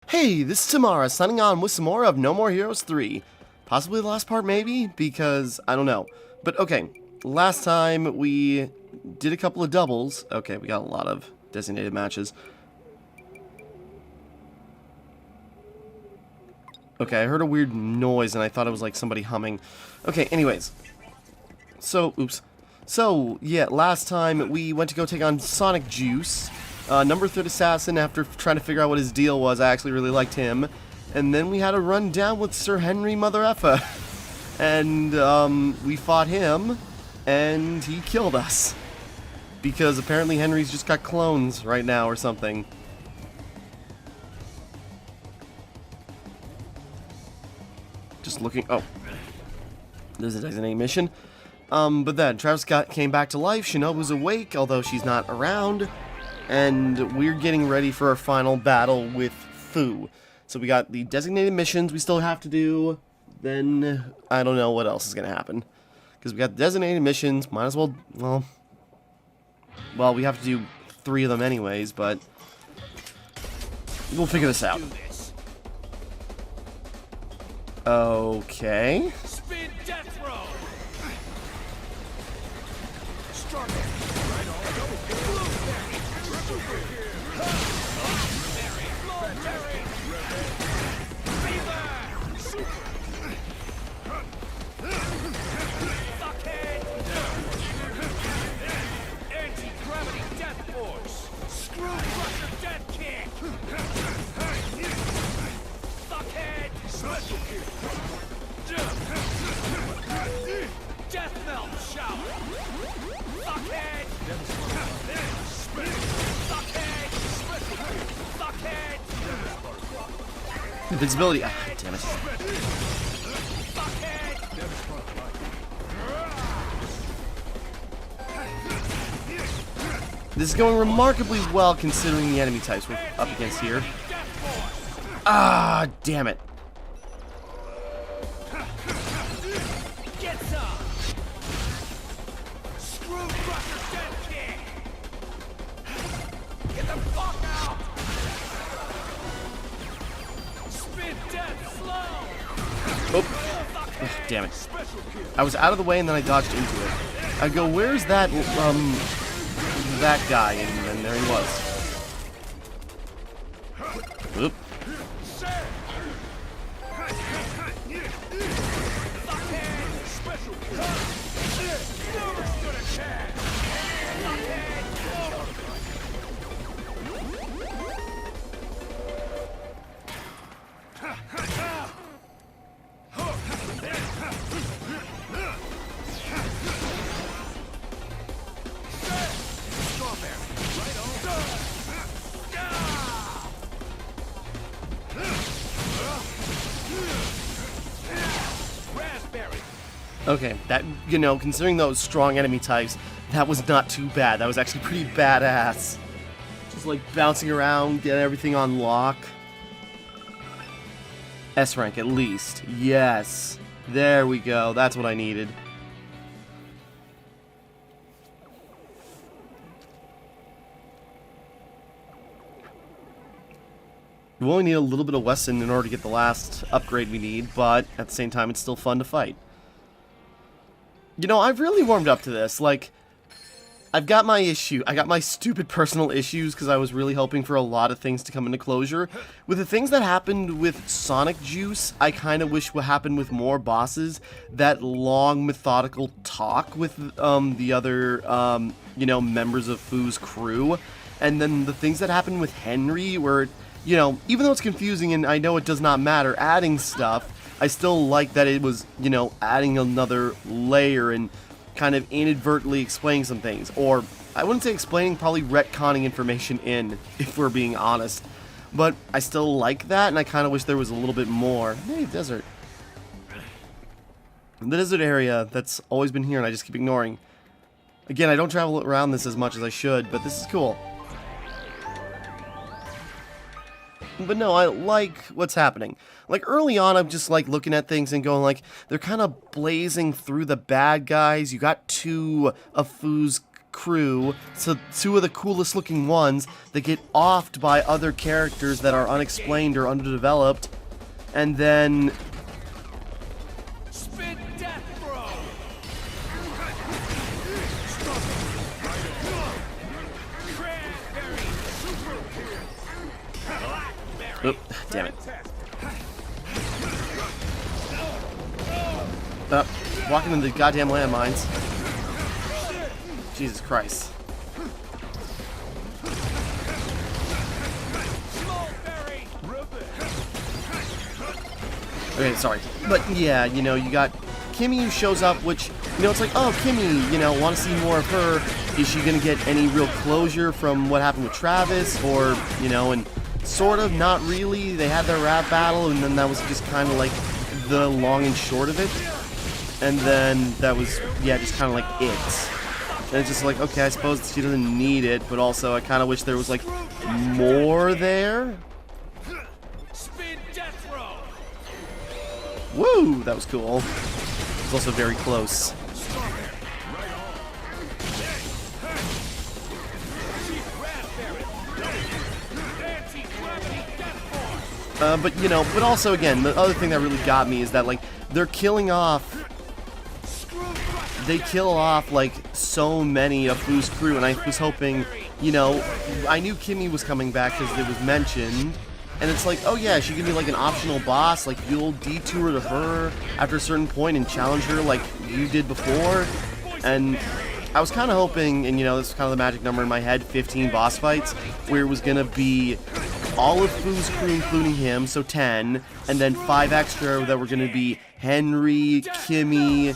Hey, this is Timmara, signing on with some more of No More Heroes 3. Possibly the last part, maybe? Because, I don't know. But, okay, last time we did a couple of doubles. Okay, we got a lot of designated matches. Okay, I heard a weird noise and I thought it was like somebody humming. Okay, anyways. So, oops. So, yeah, last time we went to go take on Sonic Juice. Number 3 assassin. After trying to figure out what his deal was, I actually really liked him. And then we had a run down with Sir Henry Mother Effa. And we fought him, and he killed us. Because apparently Henry's just got clones right now or something. Just looking. Oh, there's a designated mission. But then Travis came back to life. Shinobu's awake, although she's not around. And we're getting ready for our final battle with Fu. So we got the designated missions we still have to do. Then, I don't know what else is going to happen. Because we got the designated missions, might as well, well, we have to do 3 of them anyways, but we'll figure this out. Okay. Spin death throw. Anti-gravity death force. Screw crusher death kick. Fuckhead. Special kick. Death melt shower. Fuckhead. Fuckhead. Fuckhead. Invincibility. Ah, damn it. This is going remarkably well considering the enemy types we're up against here. Ah, damn it. Get some. Screw crusher death kick. Get the fuck out. Spin death slow. Oh, damn it. I was out of the way and then I dodged into it. I go, where's that, that guy? And then there he was. Oop. Okay, that, you know, considering those strong enemy types, that was not too bad. That was actually pretty badass. Just like bouncing around, get everything on lock. S rank at least. Yes. There we go. That's what I needed. We only need a little bit of Wesson in order to get the last upgrade we need, but at the same time, it's still fun to fight. You know, I've really warmed up to this. Like, I've got my issue. I got my stupid personal issues because I was really hoping for a lot of things to come into closure. With the things that happened with Sonic Juice, I kind of wish would happen with more bosses. That long, methodical talk with the other, you know, members of Fu's crew. And then the things that happened with Henry, where, you know, even though it's confusing and I know it does not matter, adding stuff, I still like that it was, you know, adding another layer and kind of inadvertently explaining some things. Or, I wouldn't say explaining, probably retconning information in, if we're being honest. But I still like that, and I kind of wish there was a little bit more. Hey, desert. The desert area that's always been here and I just keep ignoring. Again, I don't travel around this as much as I should, but this is cool. But no, I like what's happening. Like, early on, I'm just, like, looking at things and going, like, they're kind of blazing through the bad guys. You got 2 of Fu's crew, so 2 of the coolest looking ones that get offed by other characters that are unexplained or underdeveloped, and then Spin death throw. Cranberry. Blackberry. oh, damn it. Walking into the goddamn landmines. Jesus Christ. Mulberry. Okay, sorry. But yeah, you know, you got Kimmy who shows up, which, you know, it's like, oh, Kimmy, you know, want to see more of her. Is she going to get any real closure from what happened with Travis? Or, you know, and sort of, not really. They had their rap battle, and then that was just kind of like the long and short of it. And then that was, yeah, just kind of like it. And it's just like, okay, I suppose she doesn't need it, but also I kind of wish there was like more there. Spin death throw. Woo, that was cool. It was also very close. But you know, but also again, the other thing that really got me is that like they're killing off. They kill off like so many of Fu's crew, and I was hoping, you know, I knew Kimmy was coming back because it was mentioned, and it's like, oh yeah, she could be like an optional boss, like you'll detour to her after a certain point and challenge her like you did before. And I was kind of hoping, and you know, this is kind of the magic number in my head, 15 boss fights, where it was gonna be all of Fu's crew, including him, so 10, and then 5 extra that were gonna be Henry, Kimmy,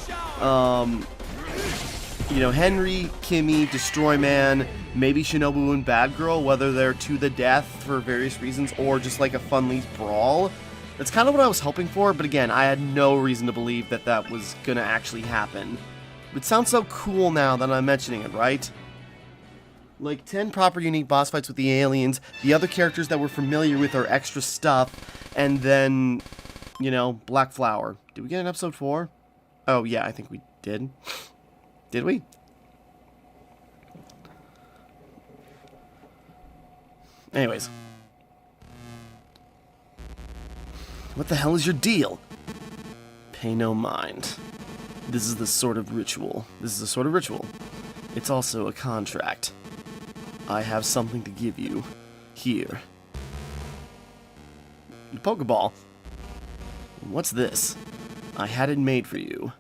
you know, Henry, Kimmy, Destroy Man, maybe Shinobu and Bad Girl, whether they're to the death for various reasons or just like a fun brawl. That's kind of what I was hoping for, but again, I had no reason to believe that that was gonna actually happen. It sounds so cool now that I'm mentioning it, right? Like 10 proper unique boss fights with the aliens, the other characters that we're familiar with are extra stuff, and then, you know, Black Flower. Did we get an episode 4? Oh yeah, I think we did. Did we? Anyways. What the hell is your deal? Pay no mind. This is the sort of ritual. It's also a contract. I have something to give you. Here. The Pokeball. What's this? I had it made for you.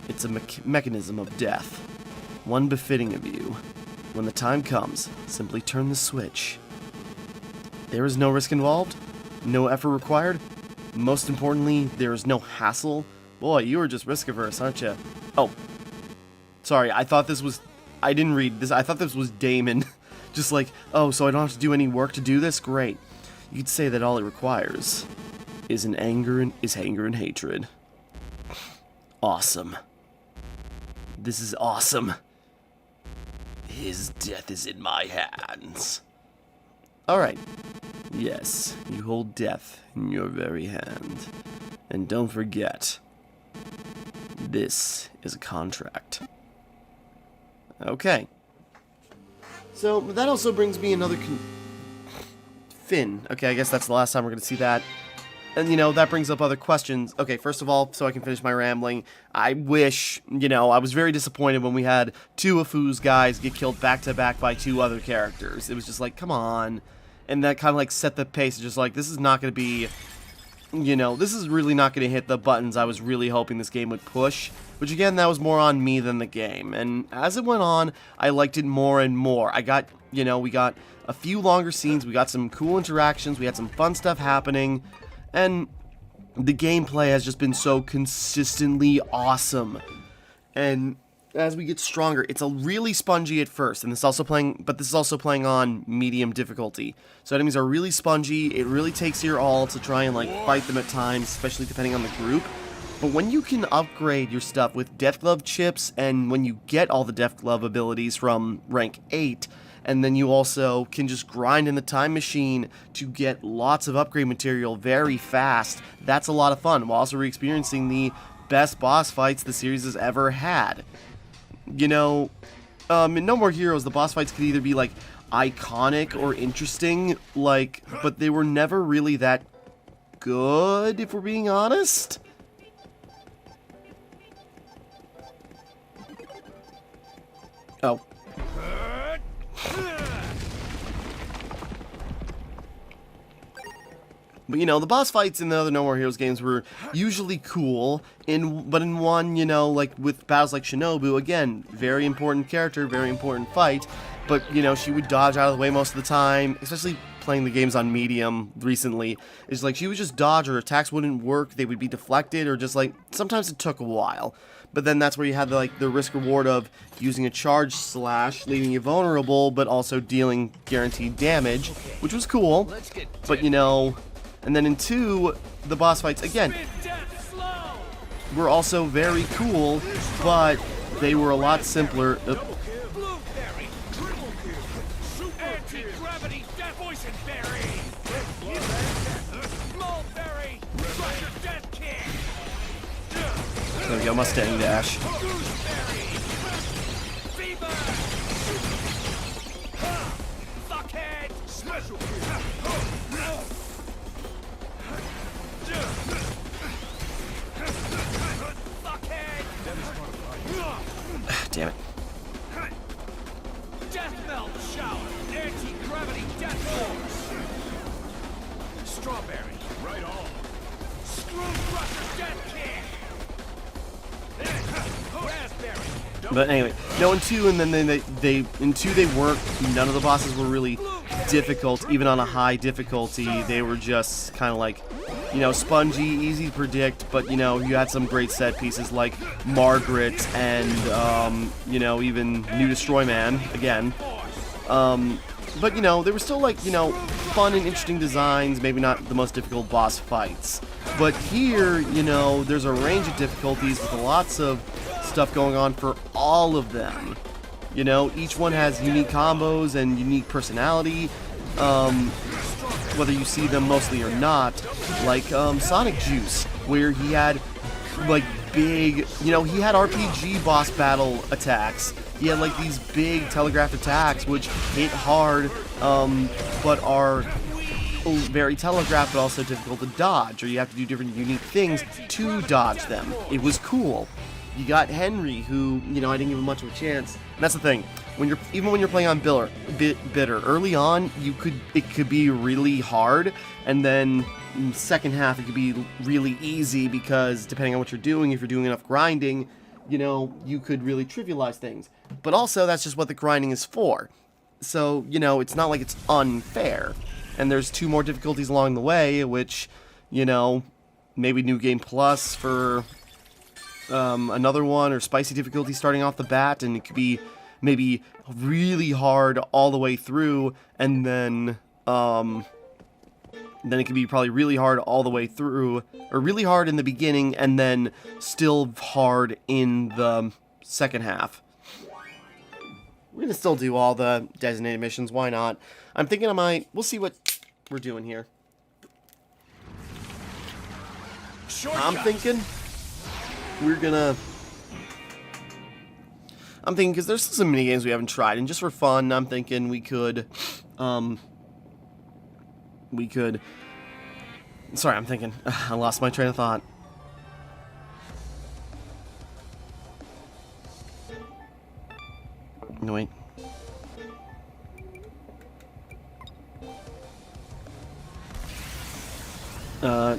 It's a mechanism of death. One befitting of you. When the time comes, simply turn the switch. There is no risk involved. No effort required. Most importantly, there is no hassle. Boy, you are just risk averse, aren't you? Oh. Sorry, I thought this was... I didn't read this. I thought this was Damon. Just like, oh, so I don't have to do any work to do this? Great. You could say that all it requires is anger and hatred. Awesome. This is awesome. His death is in my hands. Alright. Yes, you hold death in your very hand. And don't forget, this is a contract. Okay. So, that also brings me another Finn. Okay, I guess that's the last time we're going to see that. And, you know, that brings up other questions. Okay, first of all, so I can finish my rambling, I wish, you know, I was very disappointed when we had 2 of Fu's guys get killed back-to-back by 2 other characters. It was just like, come on. And that kind of, like, set the pace. Just like, this is not going to be, you know, this is really not going to hit the buttons I was really hoping this game would push. Which, again, that was more on me than the game. And as it went on, I liked it more and more. I got, you know, we got a few longer scenes. We got some cool interactions. We had some fun stuff happening. And the gameplay has just been so consistently awesome. And as we get stronger, it's a really spongy at first, and this is also playing on medium difficulty. So enemies are really spongy. It really takes your all to try and like fight them at times, especially depending on the group. But when you can upgrade your stuff with Death Glove chips, and when you get all the Death Glove abilities from rank 8, and then you also can just grind in the time machine to get lots of upgrade material very fast, that's a lot of fun, while also re-experiencing the best boss fights the series has ever had. You know, in No More Heroes, the boss fights could either be, like, iconic or interesting, like, but they were never really that good, if we're being honest. Oh. But, you know, the boss fights in the other No More Heroes games were usually cool, but in one, you know, like, with battles like Shinobu, again, very important character, very important fight, but, you know, she would dodge out of the way most of the time, especially playing the games on medium recently. It's like, she would just dodge, or attacks wouldn't work, they would be deflected, or just, like, sometimes it took a while. But then that's where you had, like, the risk-reward of using a charge slash, leaving you vulnerable, but also dealing guaranteed damage, which was cool, but, you know... And then in 2, the boss fights, again, were also very cool, but they were a lot simpler. Blueberry, triple kill, anti-gravity, boysenberry, mulberry, crusher, death kick. There we go, Mustang Dash. Gooseberry, fever, fuckhead, special kill. Damn it. Death melt shower, anti-gravity death force. Strawberry, right on. Screw crusher death kick. Raspberry. But anyway, no, in 2, and then in 2 they weren't, none of the bosses were really difficult, even on a high difficulty. They were just kind of like, you know, spongy, easy to predict, but, you know, you had some great set pieces like Margaret and, you know, even New Destroy Man, again. But, you know, they were still, like, you know, fun and interesting designs, maybe not the most difficult boss fights. But here, you know, there's a range of difficulties with lots of stuff going on for all of them. You know, each one has unique combos and unique personality. Whether you see them mostly or not, like Sonic Juice, where he had like big, you know, he had RPG boss battle attacks. He had like these big telegraphed attacks which hit hard, but are very telegraphed but also difficult to dodge, or you have to do different unique things to dodge them. It was cool. You got Henry, who, you know, I didn't give him much of a chance. And that's the thing. Even when you're playing on bitter, early on, it could be really hard, and then in the second half it could be really easy because depending on what you're doing, if you're doing enough grinding, you know, you could really trivialize things. But also, that's just what the grinding is for. So, you know, it's not like it's unfair. And there's 2 more difficulties along the way, which, you know, maybe New Game Plus for another one, or spicy difficulty starting off the bat, and it could be maybe really hard all the way through, and then it could be probably really hard all the way through, or really hard in the beginning, and then still hard in the second half. We're gonna still do all the designated missions, why not? I'm thinking we'll see what we're doing here. I'm thinking because there's some mini games we haven't tried, and just for fun, I'm thinking we could, sorry, I'm thinking, I lost my train of thought. No, wait.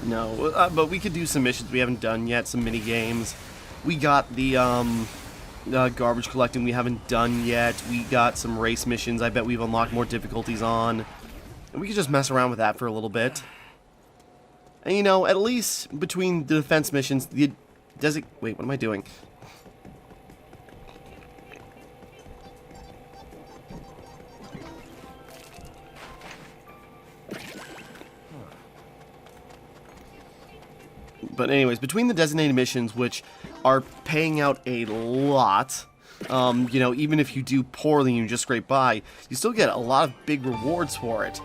No, but we could do some missions we haven't done yet, some mini games. We got the, garbage collecting we haven't done yet. We got some race missions I bet we've unlocked more difficulties on. And we could just mess around with that for a little bit. And, you know, at least between the defense missions, wait, what am I doing? But anyways, between the designated missions, which are paying out a lot, you know, even if you do poorly and you just scrape by, you still get a lot of big rewards for it.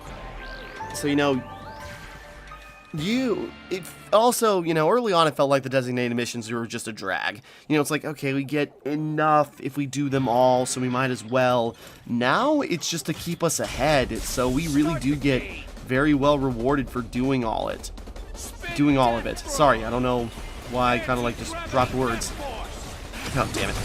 So, you know, It also, early on it felt like the designated missions were just a drag. It's like, okay, we get enough if we do them all, so we might as well. Now it's just to keep us ahead, so we really do get very well rewarded for doing all of it. Sorry, I don't know why I kind of like just dropped words. Oh, damn it.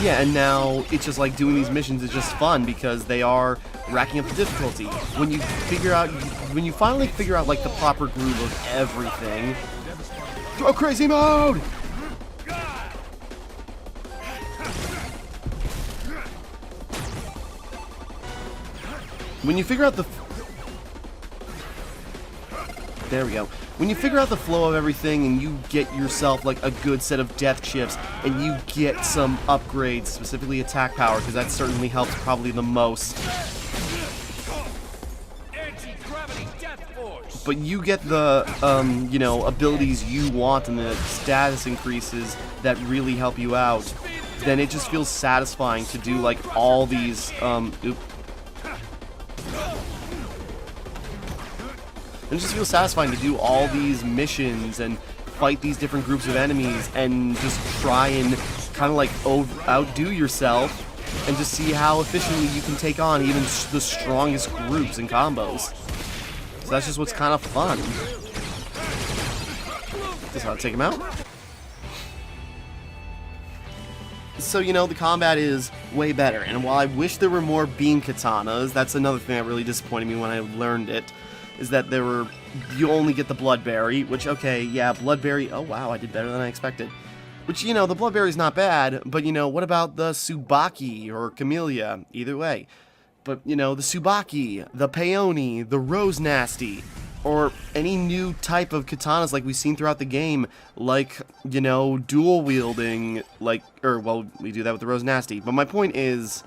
Yeah, and now it's just like doing these missions is just fun because they are racking up the difficulty. When you finally figure out like the proper groove of everything. Throw crazy mode! When you figure out the... There we go. When you figure out the flow of everything and you get yourself like a good set of death chips and you get some upgrades, specifically attack power, because that certainly helps probably the most. But you get the, abilities you want and the status increases that really help you out, then it just feels satisfying to do like all these, It just feels satisfying to do all these missions and fight these different groups of enemies and just try and kind of like outdo yourself and just see how efficiently you can take on even the strongest groups and combos. So that's just what's kind of fun. Just how to take him out. So, the combat is way better, and while I wish there were more beam katanas, that's another thing that really disappointed me when I learned it. Is that you only get the Bloodberry, which, okay, yeah, Bloodberry, oh wow, I did better than I expected. Which, the Bloodberry's not bad, but, what about the Tsubaki or Camellia? Either way. But, the Tsubaki, the Peony, the Rose Nasty, or any new type of katanas like we've seen throughout the game, like, dual wielding, we do that with the Rose Nasty. But my point is,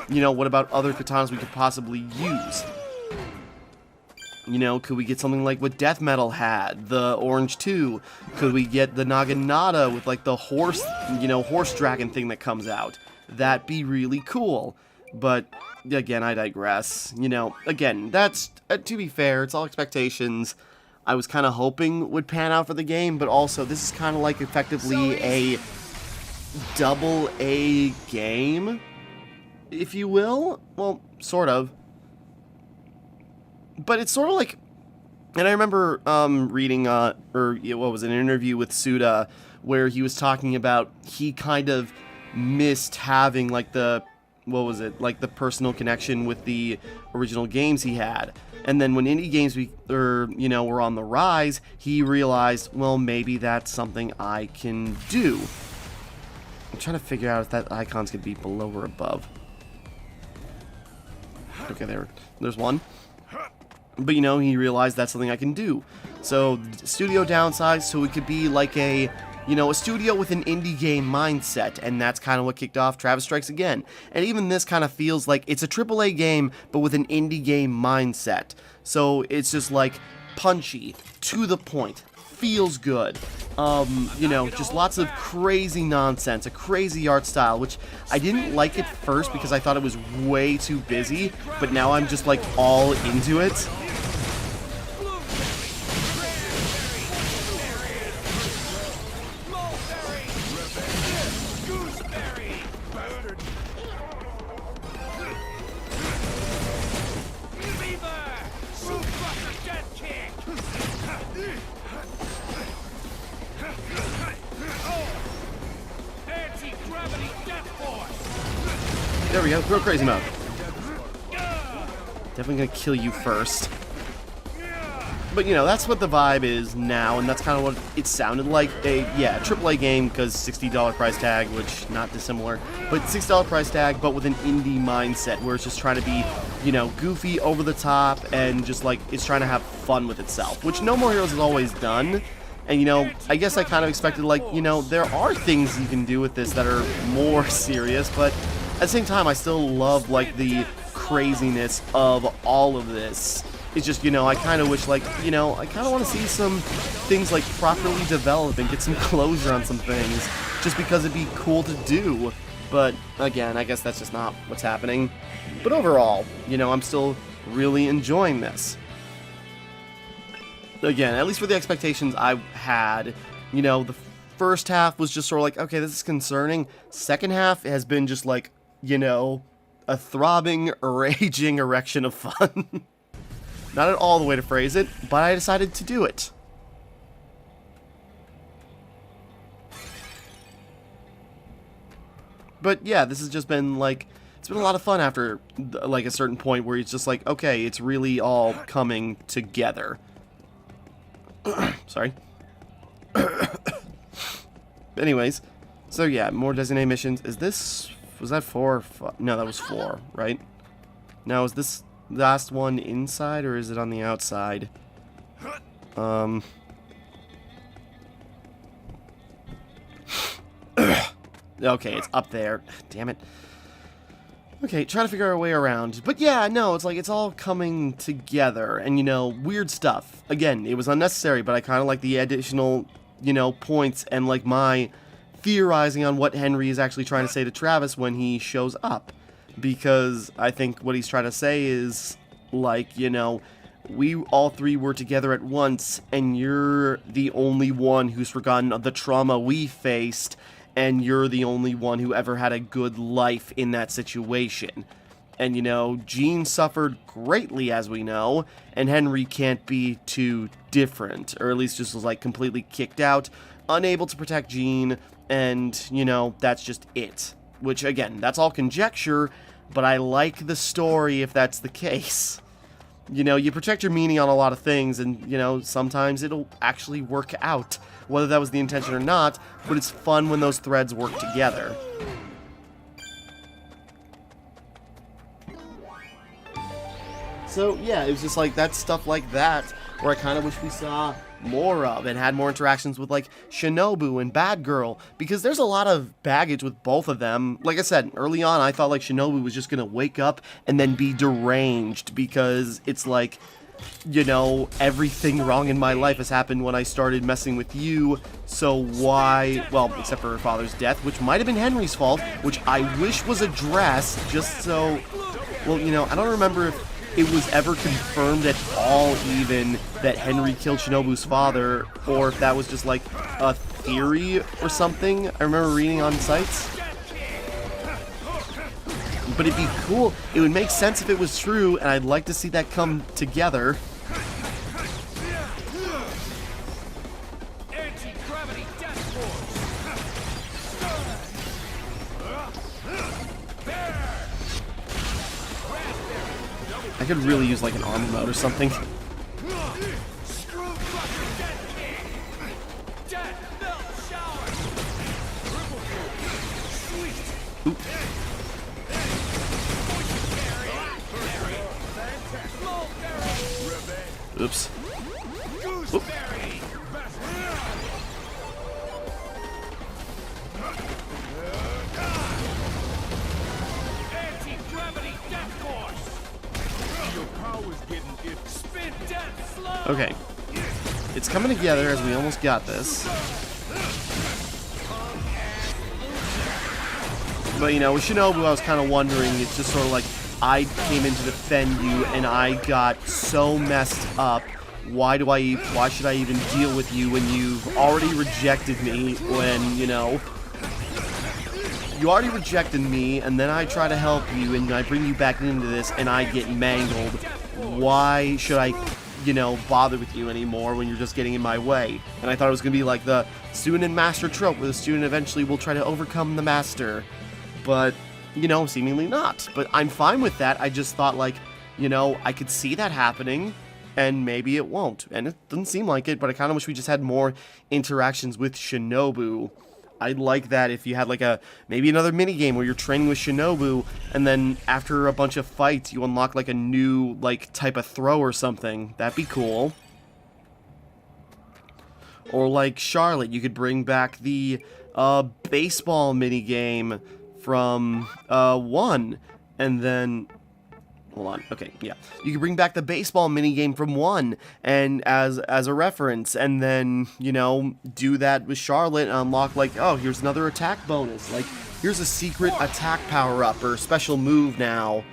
what about other katanas we could possibly use? Could we get something like what Death Metal had, the Orange 2? Could we get the Naginata with like the horse dragon thing that comes out? That'd be really cool. But again, I digress. Again, that's to be fair, it's all expectations. I was kind of hoping would pan out for the game, but also this is kind of like effectively a double A game, if you will. Well, sort of. But it's sort of like, and I remember reading, an interview with Suda, where he was talking about he kind of missed having like the personal connection with the original games he had. And then when indie games were on the rise, he realized, well, maybe that's something I can do. I'm trying to figure out if that icon's gonna be below or above. Okay, there's one. But, he realized that's something I can do. So, studio downsized so it could be like a studio with an indie game mindset. And that's kind of what kicked off Travis Strikes Again. And even this kind of feels like it's a AAA game, but with an indie game mindset. So, it's just like punchy, to the point, feels good. Just lots of crazy nonsense, a crazy art style, which I didn't like at first because I thought it was way too busy, but now I'm just like all into it. There we go, throw crazy mode. Definitely gonna kill you first. But that's what the vibe is now, and that's kind of what it sounded like. AAA game, because $60 price tag, which not dissimilar, but $60 price tag, but with an indie mindset, where it's just trying to be, goofy, over the top, and just like, it's trying to have fun with itself, which No More Heroes has always done. And, I guess I kind of expected, like, there are things you can do with this that are more serious, but at the same time, I still love, like, the craziness of all of this. It's just, you know, I kind of wish, like, you know, I kind of want to see some things, like, properly develop and get some closure on some things, just because it'd be cool to do. But, again, I guess that's just not what's happening. But overall, you know, I'm still really enjoying this. Again, at least for the expectations I had, you know, the first half was just sort of like, okay, this is concerning. Second half has been just like, you know, a throbbing, raging erection of fun. Not at all the way to phrase it, but I decided to do it. But yeah, this has just been like, it's been a lot of fun after like a certain point where it's just like, okay, it's really all coming together. Sorry. Anyways, so yeah, more designated missions. Is this, was that 4 or 5? No, that was 4, right? Now, is this last one inside, or is it on the outside? Okay, it's up there. Damn it. Okay, trying to figure our way around. But yeah, no, it's like, it's all coming together. And, you know, weird stuff. Again, it was unnecessary, but I kind of like the additional, you know, points and, like, my theorizing on what Henry is actually trying to say to Travis when he shows up. Because I think what he's trying to say is, like, you know, we all three were together at once, and you're the only one who's forgotten the trauma we faced, and you're the only one who ever had a good life in that situation. And, you know, Jean suffered greatly, as we know, and Henry can't be too different, or at least just was, like, completely kicked out, unable to protect Jean, and, you know, that's just it. Which, again, that's all conjecture, but I like the story if that's the case. You know, you project your meaning on a lot of things, and, you know, sometimes it'll actually work out, whether that was the intention or not, but it's fun when those threads work together. So, yeah, it was just like, that stuff like that, where I kind of wish we saw more of, and had more interactions with, like, Shinobu and Batgirl, because there's a lot of baggage with both of them. Like I said, early on, I thought, like, Shinobu was just gonna wake up and then be deranged, because it's like, you know, everything wrong in my life has happened when I started messing with you, so why, well, except for her father's death, which might have been Henry's fault, which I wish was addressed, just so, well, you know, I don't remember if it was ever confirmed at all even that Henry killed Shinobu's father, or if that was just like a theory or something. I remember reading on sites. But it'd be cool. It would make sense if it was true, and I'd like to see that come together. I could really use like an armor mode or something. Oop. Oops. Oop. Okay. It's coming together as we almost got this. But, you know, with Shinobu, I was kind of wondering, it's just sort of like, I came in to defend you, and I got so messed up. Why should I even deal with you when you've already rejected me, when, you know, you already rejected me, and then I try to help you, and I bring you back into this, and I get mangled. Why should I, you know, bother with you anymore when you're just getting in my way? And I thought it was going to be like the student and master trope, where the student eventually will try to overcome the master. But, you know, seemingly not. But I'm fine with that. I just thought, like, you know, I could see that happening, and maybe it won't. And it doesn't seem like it, but I kind of wish we just had more interactions with Shinobu. I'd like that if you had, like, maybe another minigame where you're training with Shinobu, and then after a bunch of fights, you unlock, like, a new, like, type of throw or something. That'd be cool. Or, like, Charlotte, you could bring back the, baseball minigame from, 1, and then, hold on. Okay, yeah. You can bring back the baseball minigame from 1 and as a reference, and then, you know, do that with Charlotte and unlock, like, oh, here's another attack bonus. Like, here's a secret attack power-up or special move now.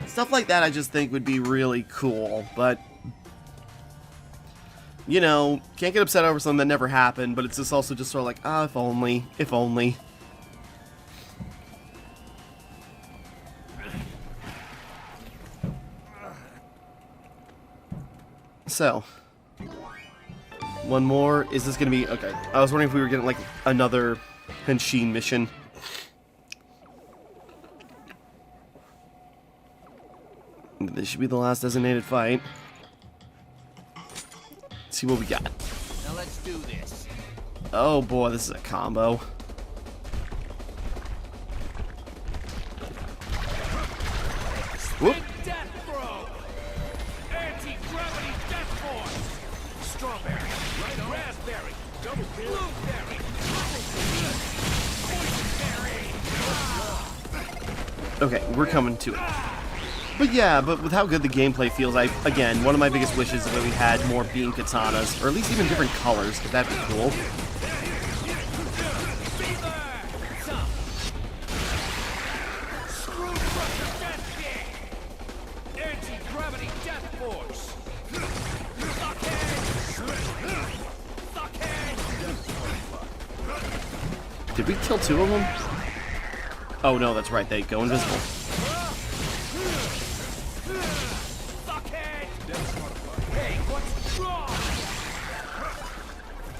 Stuff like that I just think would be really cool, but... You know, can't get upset over something that never happened, but it's just also just sort of like, ah, if only, if only. So, one more. Is this going to be... Okay, I was wondering if we were getting, like, another Henshin mission. This should be the last designated fight. Let's see what we got. Now let's do this. Oh boy, this is a combo. Whoop. Death throw. Anti-gravity death force. Strawberry. Right on. Raspberry. Double kill. Blueberry. Poisonberry. Okay, we're coming to it. But yeah, but with how good the gameplay feels, again, one of my biggest wishes is that we had more beam katanas, or at least even different colors, because that'd be cool. Screw crusher death kick. Anti-gravity death force. Suckhead. Did we kill 2 of them? Oh no, that's right, they go invisible. Hey, what's wrong?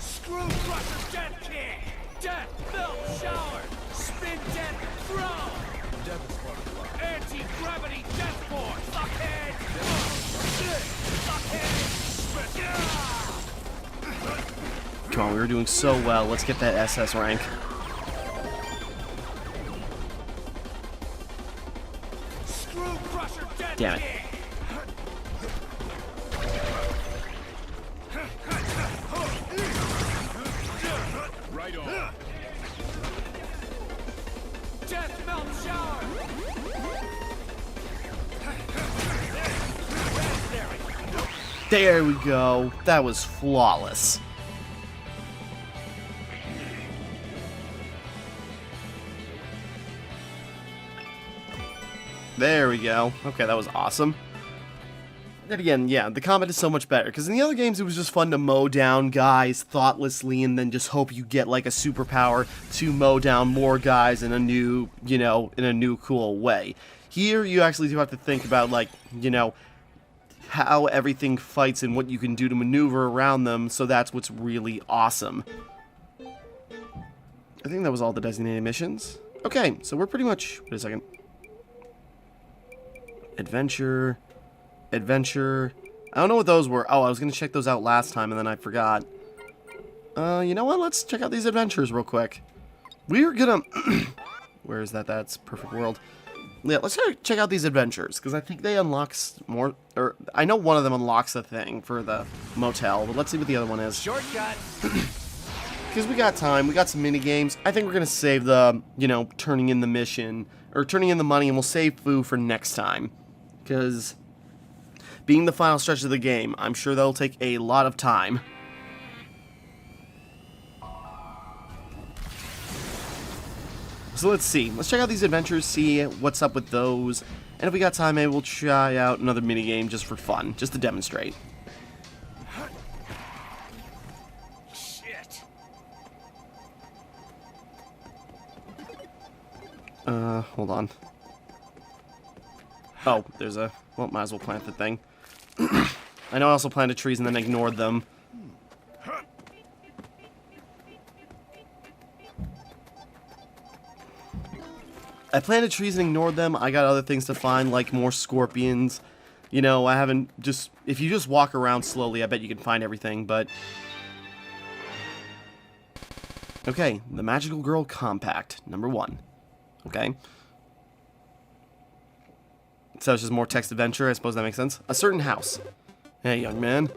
Screw crusher death kick. Death melt shower. Spin death throw. Anti-gravity death force. Suckhead. Suckhead. Come on, we were doing so well. Let's get that SS rank. Screw crusher death Damn it. kick. Right on. Death melt shower. There we go. That was flawless. There we go. Okay, that was awesome. And again, yeah, the combat is so much better, because in the other games it was just fun to mow down guys thoughtlessly and then just hope you get, like, a superpower to mow down more guys in a new, you know, in a new cool way. Here, you actually do have to think about, like, you know, how everything fights and what you can do to maneuver around them, so that's what's really awesome. I think that was all the designated missions. Okay, so we're pretty much... Wait a second. Adventure... Adventure. I don't know what those were. Oh, I was going to check those out last time, and then I forgot. You know what? Let's check out these adventures real quick. We're gonna... Where is that? That's Perfect World. Yeah, let's check out these adventures, because I think they unlock more... Or, I know one of them unlocks a thing for the motel, but let's see what the other one is. Shortcut. Because we got time, we got some mini-games. I think we're going to save the, you know, turning in the mission, or turning in the money, and we'll save Fu for next time. Because... being the final stretch of the game, I'm sure that'll take a lot of time. So let's see. Let's check out these adventures, see what's up with those. And if we got time, maybe we'll try out another minigame just for fun, just to demonstrate. Shit. Hold on. Oh, there's a... Well, might as well plant the thing. I know I also planted trees and then ignored them. I planted trees and ignored them. I got other things to find, like more scorpions. You know, I haven't just... If you just walk around slowly, I bet you can find everything, but... Okay, the Magical Girl Compact, number 1. Okay. So it's just more text adventure, I suppose that makes sense. A certain house. Hey, young man.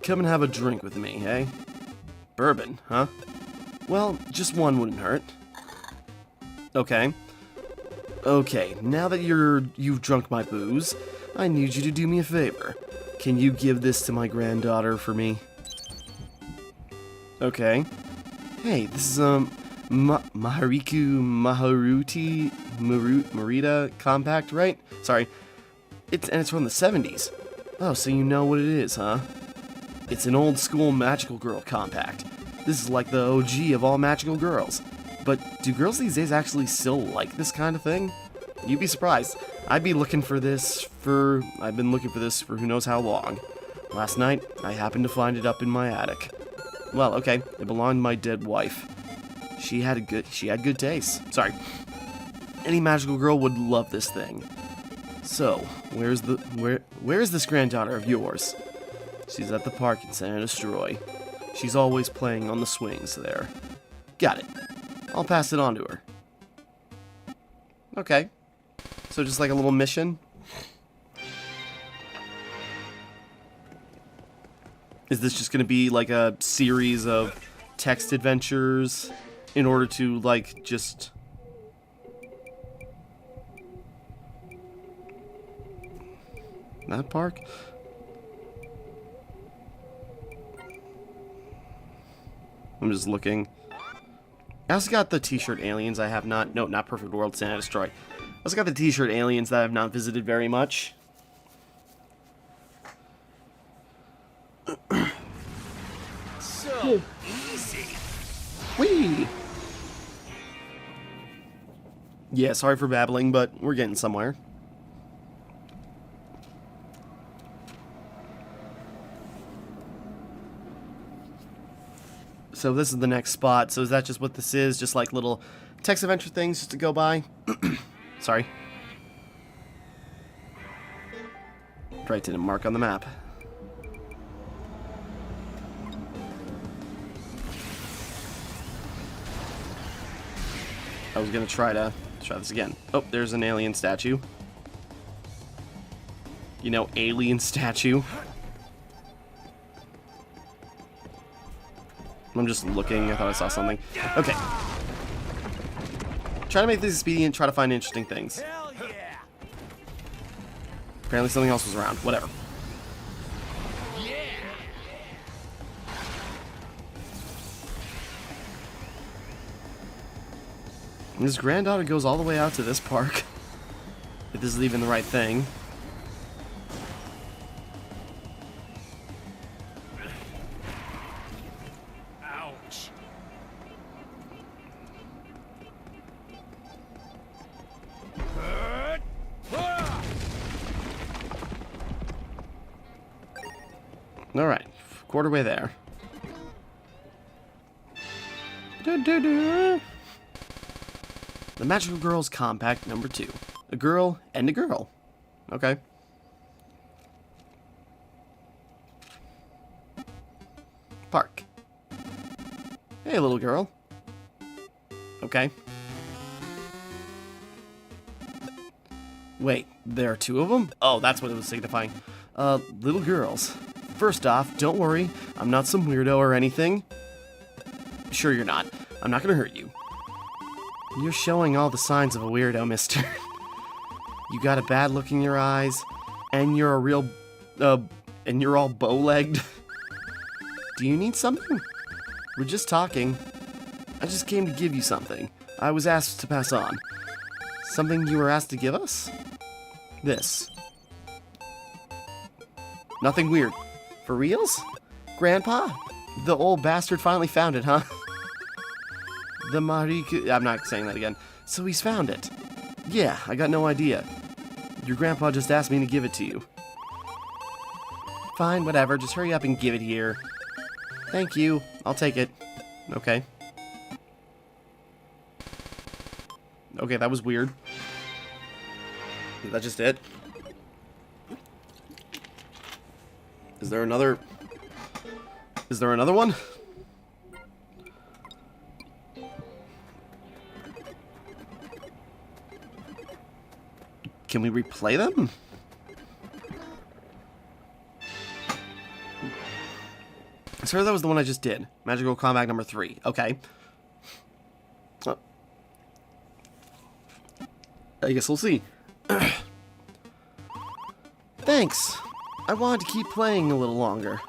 Come and have a drink with me, hey? Bourbon, huh? Well, just one wouldn't hurt. Okay. Okay, now that you've drunk my booze, I need you to do me a favor. Can you give this to my granddaughter for me? Okay. Hey, this is Mahariku Marita compact, right? Sorry. It's from the 70s. Oh, so you know what it is, huh? It's an old school magical girl compact. This is like the OG of all magical girls. But do girls these days actually still like this kind of thing? You'd be surprised. I've been looking for this for who knows how long. Last night, I happened to find it up in my attic. Well, okay, it belonged to my dead wife. She had good taste. Sorry. Any magical girl would love this thing. So, where is this granddaughter of yours? She's at the park in San Destroy. She's always playing on the swings there. Got it. I'll pass it on to her. Okay. So just like a little mission? Is this just gonna be like a series of text adventures in order to like just... That park? I'm just looking. I also got the t-shirt aliens I have not... No, not Perfect World, Santa Destroy. I also got the t-shirt aliens that I have not visited very much. So easy. Whee! Yeah, sorry for babbling, but we're getting somewhere. So this is the next spot. So is that just what this is? Just like little text adventure things just to go by? Sorry. Right, didn't mark on the map. I was gonna try this again. Oh, there's an alien statue. You know, alien statue. I'm just looking. I thought I saw something. Okay. Try to make this expedient. Try to find interesting things. Hell yeah. Apparently something else was around. Whatever. Yeah. And his granddaughter goes all the way out to this park. If this is even the right thing. Ouch. Alright. Quarter way there. The Magical Girls Compact number 2. A girl and a girl. Okay. Park. Hey, little girl. Okay. Wait, there are 2 of them? Oh, that's what it was signifying. Little girls. First off, don't worry, I'm not some weirdo or anything. Sure you're not. I'm not gonna hurt you. You're showing all the signs of a weirdo, mister. You got a bad look in your eyes, and you're a real, and you're all bow-legged. Do you need something? We're just talking. I just came to give you something. I was asked to pass on. Something you were asked to give us? This. Nothing weird. For reals? Grandpa? The old bastard finally found it, huh? The Mariku... I'm not saying that again. So he's found it. Yeah, I got no idea. Your grandpa just asked me to give it to you. Fine, whatever. Just hurry up and give it here. Thank you. I'll take it. Okay. Okay, that was weird. Is that just it? Is there another... Is there another one? Can we replay them? I swear that was the one I just did. Magical Combat number 3. Okay. I guess we'll see. Thanks. I wanted to keep playing a little longer.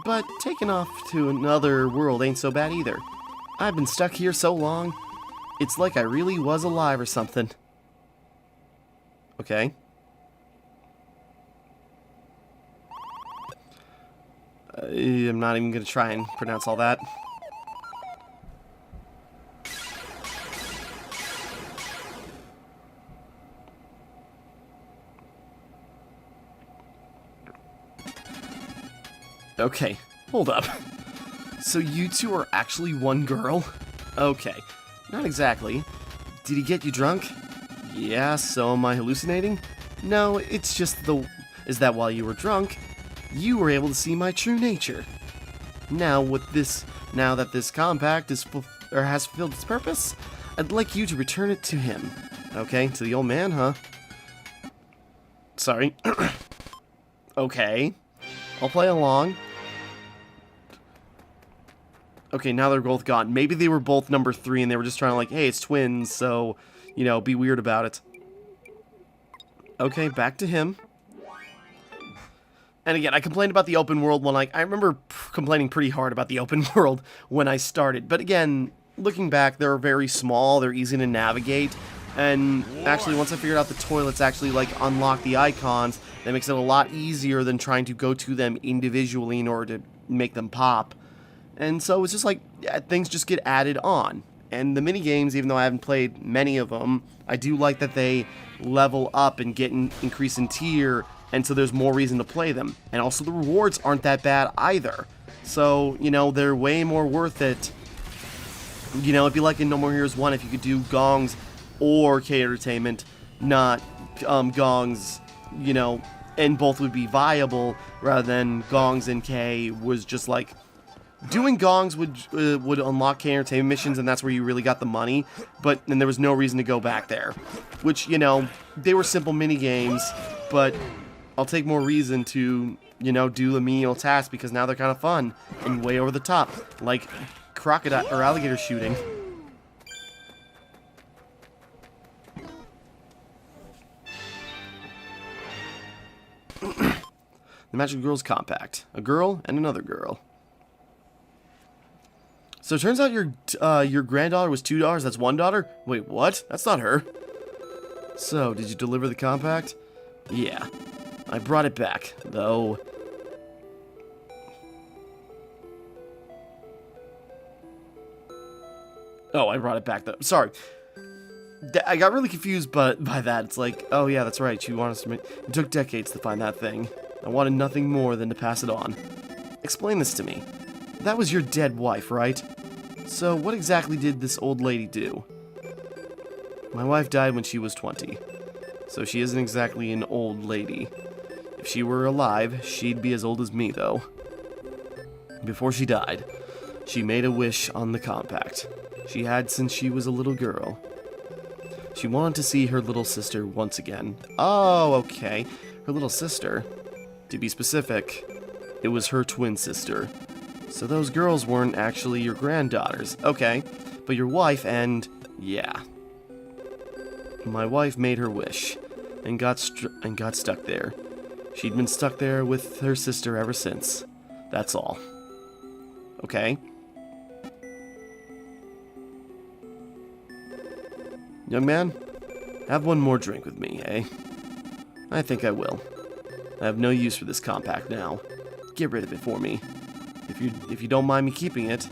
But taking off to another world ain't so bad either. I've been stuck here so long, it's like I really was alive or something. Okay. I'm not even going to try and pronounce all that. Okay, hold up. So you two are actually one girl? Okay, not exactly. Did he get you drunk? Yeah, so am I hallucinating? No, it's just is that while you were drunk, you were able to see my true nature. Now that this compact has fulfilled its purpose, I'd like you to return it to him. Okay, to the old man, huh? Sorry. Okay. I'll play along. Okay, now they're both gone. Maybe they were both number 3 and they were just trying to like, hey, it's twins, so, you know, be weird about it. Okay, back to him. And again, I complained about the open world when I remember complaining pretty hard about the open world when I started. But again, looking back, they're very small, they're easy to navigate. And actually, once I figured out the toilets actually like unlock the icons, that makes it a lot easier than trying to go to them individually in order to make them pop. And so it's just like, yeah, things just get added on. And the minigames, even though I haven't played many of them, I do like that they level up and get increase in tier, and so there's more reason to play them. And also the rewards aren't that bad either. So, you know, they're way more worth it. You know, it'd be like in No More Heroes 1 if you could do gongs or K Entertainment, not gongs, you know, and both would be viable, rather than gongs and K was just like, doing gongs would unlock K Entertainment missions, and that's where you really got the money, but then there was no reason to go back there. Which, you know, they were simple mini games, but I'll take more reason to, you know, do the menial tasks because now they're kind of fun and way over the top, like crocodile or alligator shooting. The Magical Girls Compact. A girl and another girl. So it turns out your granddaughter was 2 daughters, that's 1 daughter? Wait, what? That's not her. So, did you deliver the compact? Yeah. I brought it back, though. Oh, I brought it back, though. Sorry. I got really confused by that. It's like, oh yeah, that's right, you want us to it took decades to find that thing. I wanted nothing more than to pass it on. Explain this to me. That was your dead wife, right? So, what exactly did this old lady do? My wife died when she was 20, so she isn't exactly an old lady. If she were alive, she'd be as old as me, though. Before she died, she made a wish on the compact. She had since she was a little girl. She wanted to see her little sister once again. Oh, okay. Her little sister. To be specific, it was her twin sister. So those girls weren't actually your granddaughters. Okay, but your wife and... yeah. My wife made her wish, and got stuck there. She'd been stuck there with her sister ever since. That's all. Okay. Young man, have one more drink with me, eh? I think I will. I have no use for this compact now. Get rid of it for me. If you don't mind me keeping it,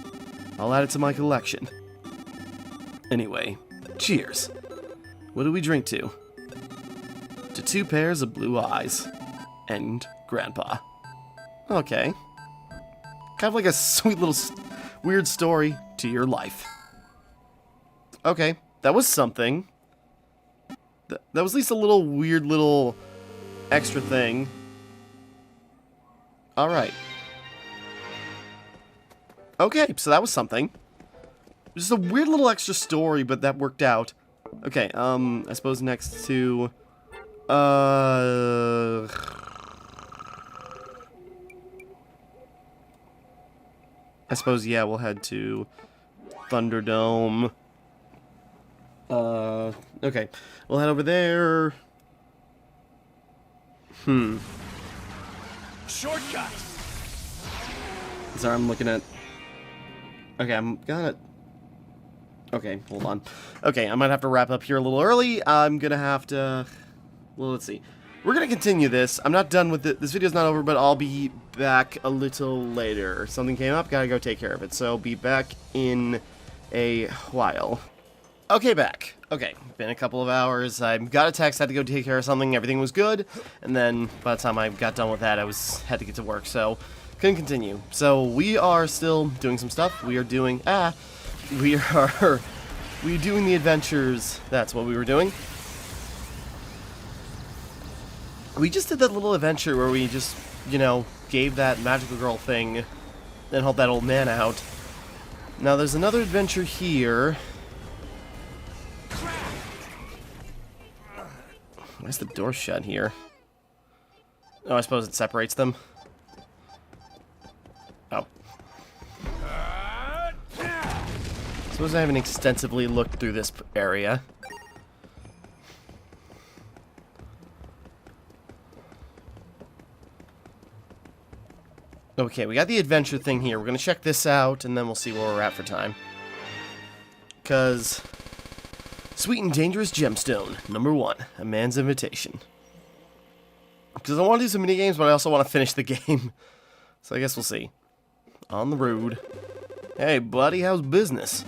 I'll add it to my collection. Anyway, cheers. What do we drink to? To 2 pairs of blue eyes. And Grandpa. Okay. Kind of like a sweet little weird story to your life. Okay, that was something. That was at least a little weird little extra thing. Alright. Okay, so that was something. Just a weird little extra story, but that worked out. Okay, I suppose next to... I suppose, yeah, we'll head to Thunderdome. Okay, we'll head over there. Shortcut. Sorry, I'm looking at... Okay, Okay, hold on. Okay, I might have to wrap up here a little early. I'm gonna have to... Well, let's see. We're gonna continue this. I'm not done with it. This video's not over, but I'll be back a little later. Something came up, gotta go take care of it. So, be back in a while. Okay, back. Okay, been a couple of hours. I got a text, had to go take care of something. Everything was good. And then, by the time I got done with that, had to get to work. So, couldn't continue. So, we are still doing some stuff. We are doing... We're doing the adventures. That's what we were doing. We just did that little adventure where we just, you know, gave that magical girl thing and helped that old man out. Now there's another adventure here. Why is the door shut here? Oh, I suppose it separates them. Oh. Suppose I haven't extensively looked through this area. Okay, we got the adventure thing here. We're gonna check this out, and then we'll see where we're at for time. Because... Sweet and Dangerous Gemstone, number 1, A Man's Invitation. Because I want to do some minigames, but I also want to finish the game. So I guess we'll see. On the road. Hey, buddy, how's business?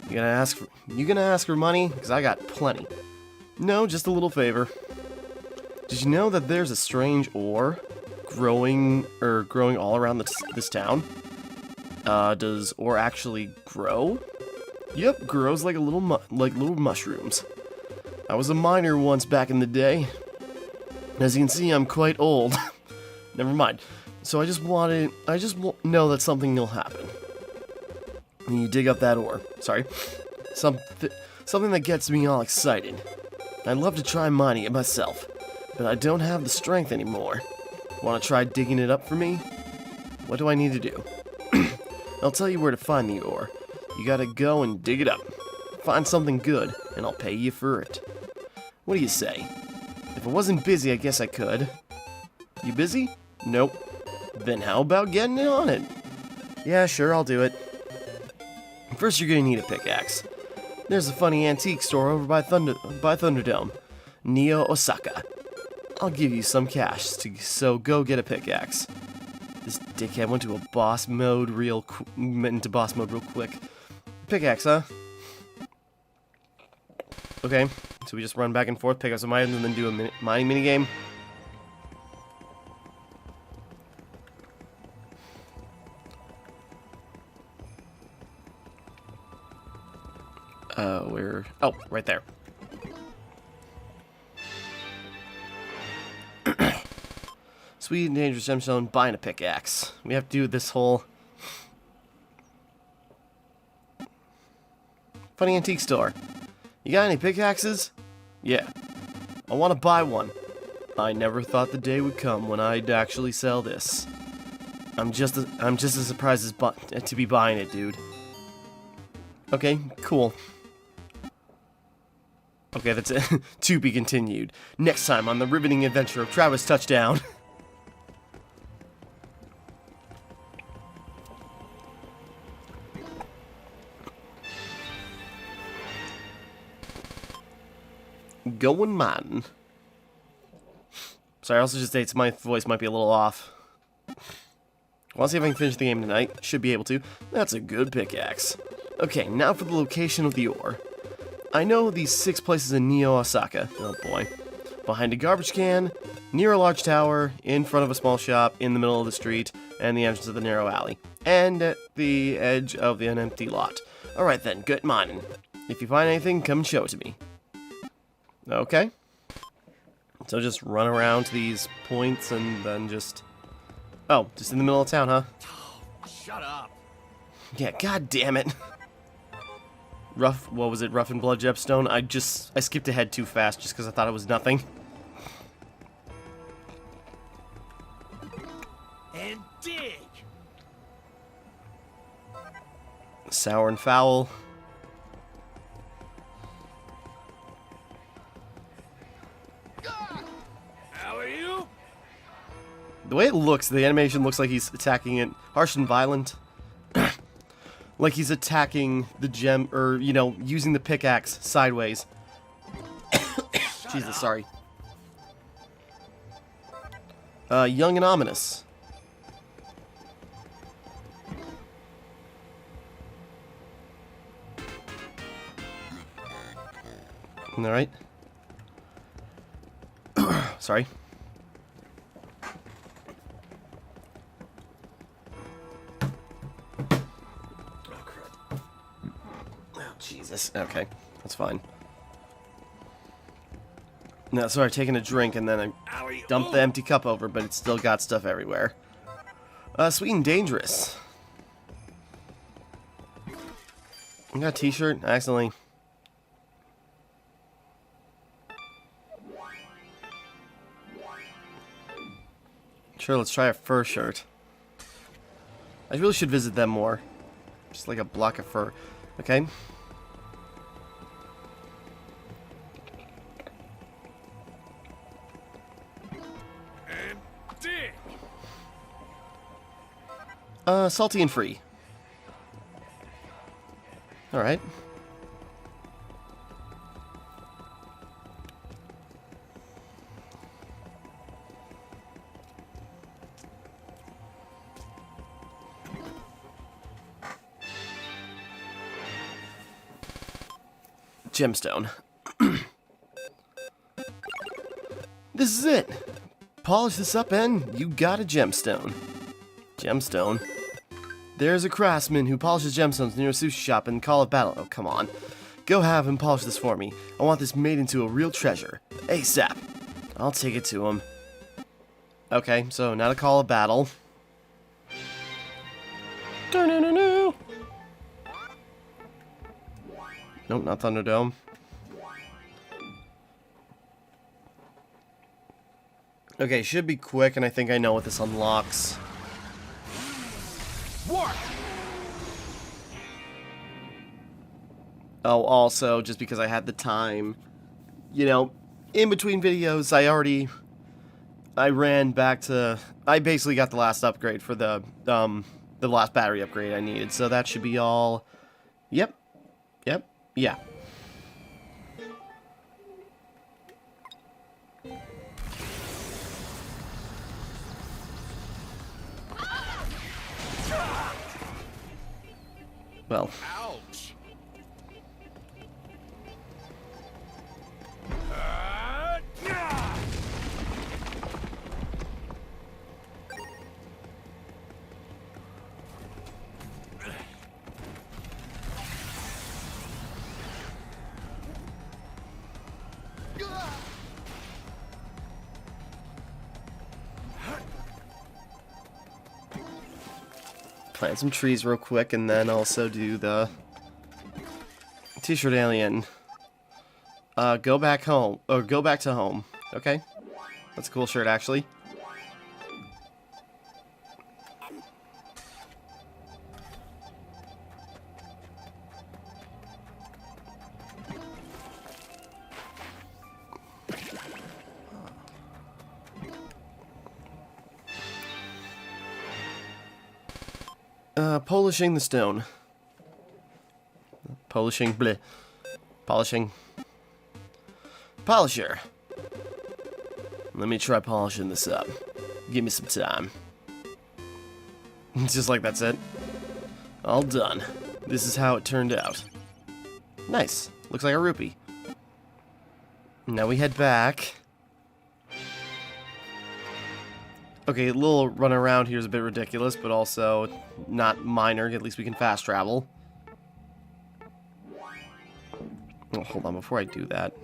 You gonna ask for money? Because I got plenty. No, just a little favor. Did you know that there's a strange ore growing all around this town? Does ore actually grow? Yep, grows like little mushrooms. I was a miner once back in the day. As you can see, I'm quite old. Never mind. So I just know that something will happen. When you dig up that ore. Sorry. Something that gets me all excited. I'd love to try mining it myself, but I don't have the strength anymore. Want to try digging it up for me? What do I need to do? I'll tell you where to find the ore. You gotta go and dig it up. Find something good, and I'll pay you for it. What do you say? If I wasn't busy, I guess I could. You busy? Nope. Then how about getting in on it? Yeah, sure, I'll do it. First, you're gonna need a pickaxe. There's a funny antique store over by Thunderdome, Neo Osaka. I'll give you some cash, so go get a pickaxe. This dickhead went to boss mode real quick. Pickaxe, huh? Okay, so we just run back and forth, pick up some items, and then do a mining minigame. Oh, right there. Sweet and Dangerous Gemstone, buying a pickaxe. We have to do this whole... Funny antique store. You got any pickaxes? Yeah. I want to buy one. I never thought the day would come when I'd actually sell this. I'm just as surprised as to be buying it, dude. Okay, cool. Okay, that's it. To be continued. Next time on the riveting adventure of Travis Touchdown. Going man. Sorry, I also just states my voice might be a little off. Well, I'll see if I can finish the game tonight. Should be able to. That's a good pickaxe. Okay, now for the location of the ore. I know these 6 places in Neo Osaka. Oh boy. Behind a garbage can, near a large tower, in front of a small shop, in the middle of the street, and the entrance of the narrow alley. And at the edge of an empty lot. Alright then, good mining. If you find anything, come and show it to me. Okay. So just run around to these points and then just... Oh, just in the middle of town, huh? Shut up. Yeah, god damn it. What was it, Rough and Blood Gemstone? I skipped ahead too fast just because I thought it was nothing. And dig. Sour and foul. The way it looks, the animation looks like he's attacking it. Harsh and violent. Like he's attacking the gem, or, you know, using the pickaxe sideways. Jesus, sorry. Young and ominous. Alright. Sorry. Jesus. Okay, that's fine. No, sorry, taking a drink and then I dumped the empty cup over, but it's still got stuff everywhere. Sweet and dangerous. I got a t-shirt, accidentally. Sure, let's try a fur shirt. I really should visit them more. Just like a block of fur. Okay. Salty and free. Alright. Gemstone. This is it. Polish this up and you got a gemstone. Gemstone? There's a craftsman who polishes gemstones near a sushi shop and call it battle. Oh, come on. Go have him polish this for me. I want this made into a real treasure. ASAP. I'll take it to him. Okay, so now to call a battle. Nope, not Thunderdome. Okay, should be quick, and I think I know what this unlocks. War. Oh, also, just because I had the time, you know, in between videos, I ran back to, I basically got the last upgrade for the last battery upgrade I needed, so that should be all. Yep, yeah. Well. Ouch. Plant some trees real quick, and then also do the T-shirt alien. Go back home, or go back to home. Okay, that's a cool shirt, actually. Polishing the stone. Polishing, bleh. Polishing. Polisher. Let me try polishing this up. Give me some time. Just like that's it. All done. This is how it turned out. Nice. Looks like a rupee. Now we head back. Okay, a little run around here is a bit ridiculous, but also not minor. At least we can fast travel. Oh, hold on, before I do that.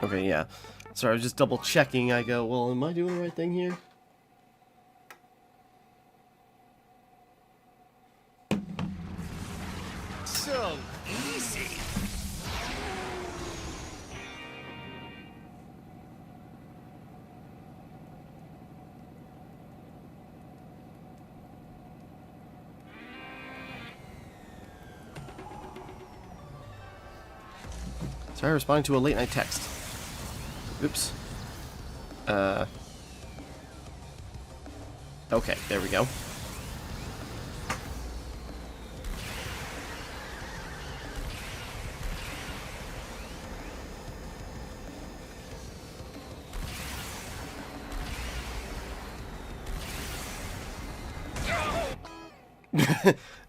Okay, yeah. Sorry, I was just double checking. I go, well, am I doing the right thing here? So easy. Try responding to a late night text. Oops. Okay, there we go.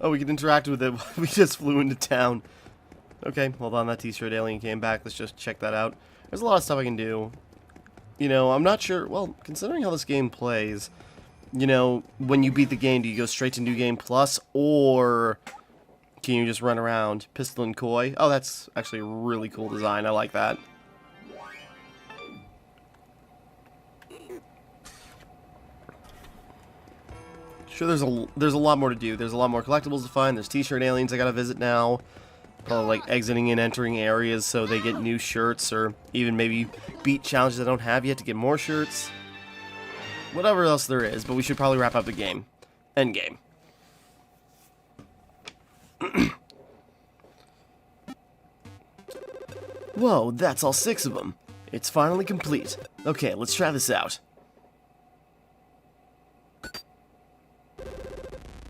Oh, we can interact with it. We just flew into town. Okay, hold on, that T-shirt alien came back. Let's just check that out. There's a lot of stuff I can do. You know, I'm not sure. Well, considering how this game plays, you know, when you beat the game, do you go straight to New Game Plus, or can you just run around? Pistol and Koi. Oh, that's actually a really cool design. I like that. Sure, there's a lot more to do. There's a lot more collectibles to find. There's T-shirt aliens I gotta visit now. Probably like exiting and entering areas so they get new shirts, or even maybe beat challenges I don't have yet to get more shirts. Whatever else there is, but we should probably wrap up the game. End game. Whoa, that's all 6 of them. It's finally complete. Okay, let's try this out.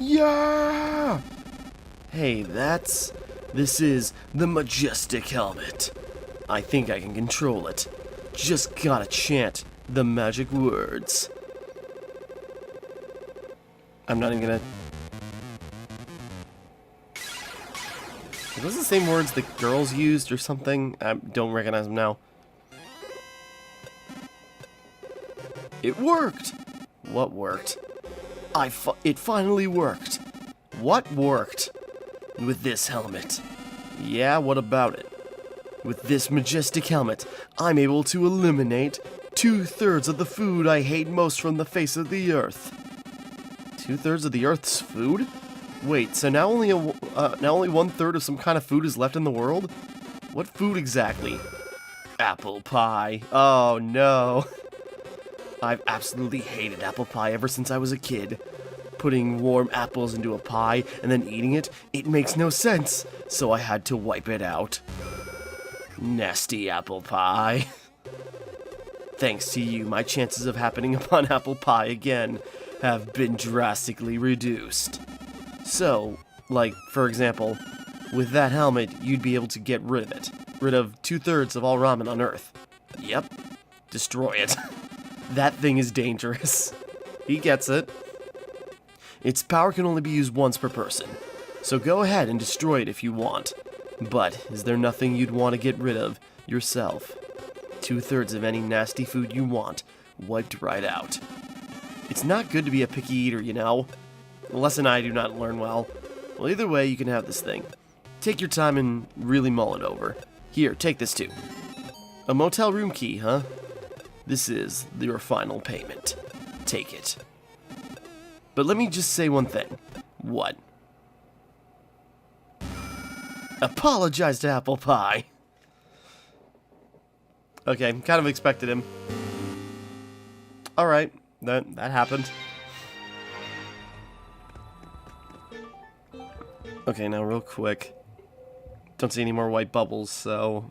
Yeah! Hey, this is the Majestic Helmet. I think I can control it. Just gotta chant the magic words. I'm not even gonna... Are those the same words the girls used or something? I don't recognize them now. It worked! What worked? It finally worked. What worked? With this helmet. Yeah, what about it? With this majestic helmet, I'm able to eliminate 2/3 of the food I hate most from the face of the earth. 2/3 of the earth's food? Wait, so now only 1/3 of some kind of food is left in the world? What food exactly? Apple pie. Oh no. I've absolutely hated apple pie ever since I was a kid. Putting warm apples into a pie and then eating it, it makes no sense, so I had to wipe it out. Nasty apple pie. Thanks to you, my chances of happening upon apple pie again have been drastically reduced. So, like, for example, with that helmet, you'd be able to get rid of it. Rid of 2/3 of all ramen on Earth. Yep. Destroy it. That thing is dangerous. He gets it. Its power can only be used once per person, so go ahead and destroy it if you want. But is there nothing you'd want to get rid of yourself? 2/3 of any nasty food you want, wiped right out. It's not good to be a picky eater, you know. Les and I do not learn well. Well, either way, you can have this thing. Take your time and really mull it over. Here, take this too. A motel room key, huh? This is your final payment. Take it. But let me just say one thing. What? Apologize to apple pie. Okay, kind of expected him. Alright, that happened. Okay, now real quick. Don't see any more white bubbles, so...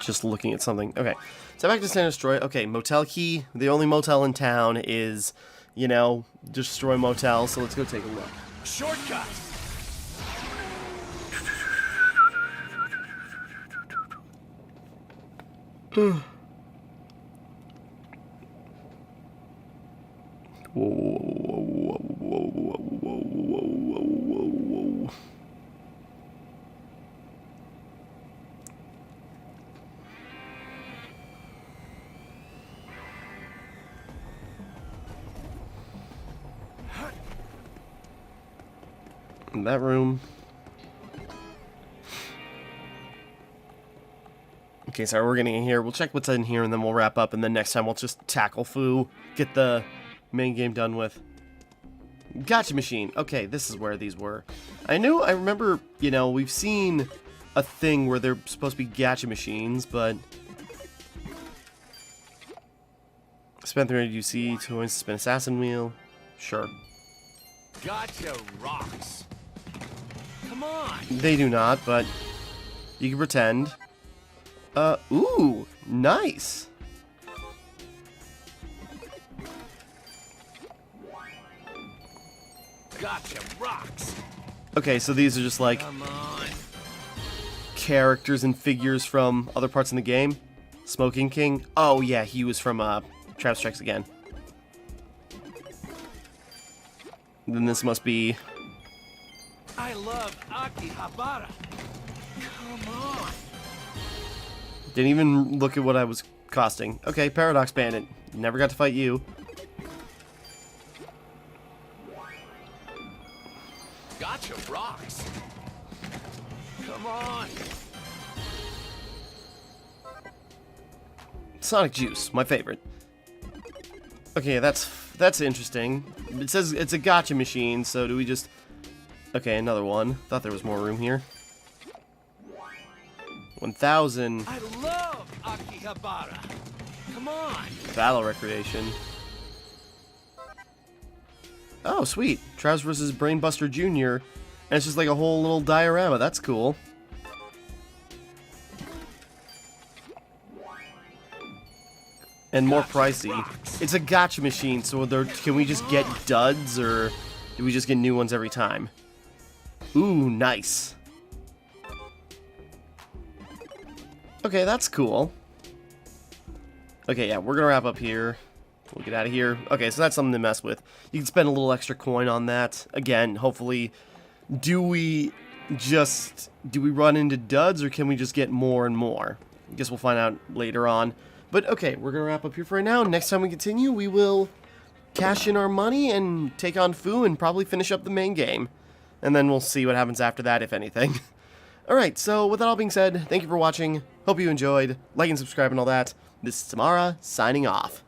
Just looking at something. Okay, so back to Stand Destroy. Okay, motel key. The only motel in town is, you know, destroy motel, so let's go take a look. Shortcut. Whoa. In that room. Okay, so we're getting in here. We'll check what's in here and then we'll wrap up, and then next time we'll just tackle Fu, get the main game done with. Gotcha machine. Okay, this is where these were. I remember, you know, we've seen a thing where they're supposed to be gacha machines, but... Spend 300 UC to spin assassin wheel. Sure. Gotcha rocks. Come on. They do not, but you can pretend. Ooh, nice. Gotcha rocks. Okay, so these are just like Come on. characters and figures from other parts in the game. Smoking King. Oh yeah, he was from Trap Strikes Again. Then this must be. I love Akihabara. Come on. Didn't even look at what I was costing. Okay, Paradox Bandit. Never got to fight you. Gotcha rocks. Come on. Sonic Juice, my favorite. Okay, that's interesting. It says it's a gotcha machine, so do we just... Okay, another one. Thought there was more room here. 1,000. I love Akihabara. Come on. Battle Recreation. Oh, sweet. Travis versus Brainbuster Jr. And it's just like a whole little diorama. That's cool. And more pricey. It's a gotcha machine, so can we just get duds, or do we just get new ones every time? Ooh, nice. Okay, that's cool. Okay, yeah, we're gonna wrap up here. We'll get out of here. Okay, so that's something to mess with. You can spend a little extra coin on that. Again, hopefully, do we run into duds, or can we just get more and more? I guess we'll find out later on. But okay, we're gonna wrap up here for right now. Next time we continue, we will cash in our money and take on Fu and probably finish up the main game. And then we'll see what happens after that, if anything. Alright, so with that all being said, thank you for watching. Hope you enjoyed. Like and subscribe and all that. This is Timmara, signing off.